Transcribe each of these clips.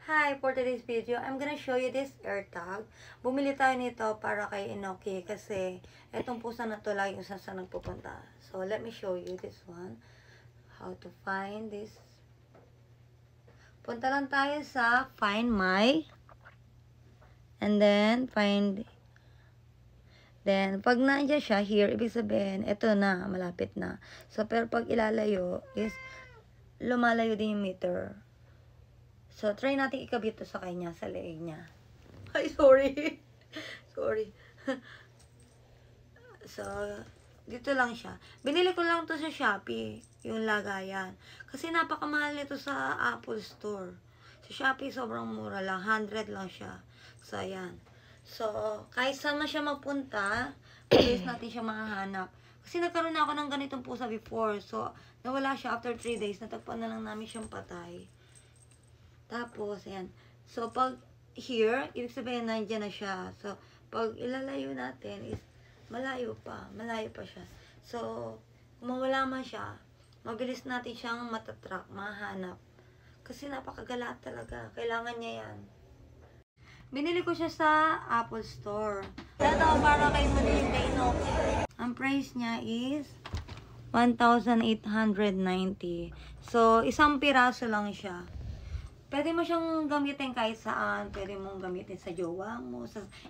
Hi, for today's video, I'm gonna show you this AirTag. Bumili tayo nito para kay Inoki kasi itong pusa na to lagi kung saan nagpupunta. So, let me show you this one. How to find this. Punta lang tayo sa Find My. And then, pag nandiyan siya, here, ibig sabihin, ito na, malapit na. So, pero pag ilalayo, is lumalayo din yung meter. So, try natin ikabit to sa kanya, sa leeg niya. Ay, sorry. Sorry. So, dito lang siya. Binili ko lang to sa Shopee, yung lagayan. Kasi napakamahal nito sa Apple Store. Sa Shopee, sobrang mura lang. 100 lang siya. So, ayan. So, kahit saan man siya magpunta, mabilis natin siya mahanap. Kasi nagkaroon na ako ng ganitong pusa before. So, nawala siya after 3 days. Natagpuan na lang namin siyang patay. Tapos, ayan. So, pag here, ibig sabihin, nandiyan na siya. So, pag ilalayo natin, is malayo pa. Malayo pa siya. So, kung mawala man siya, mabilis natin siyang matatrack, mahanap. Kasi napakagalat talaga. Kailangan niya yan. Binili ko siya sa Apple Store. Ito, para kay Inoki. Ang price niya is 1,890. So, isang piraso lang siya. Pwede mo siyang gamitin kahit saan. Pwede mong gamitin sa jowa mo,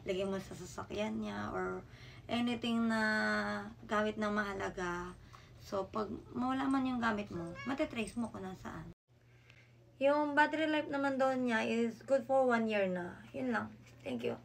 lagyan mo sa sasakyan niya, or anything na gamit ng mahalaga. So, pag mawala man yung gamit mo, matitrace mo kung nasaan. Yung battery life naman doon niya is good for 1 year na. Yun lang. Thank you.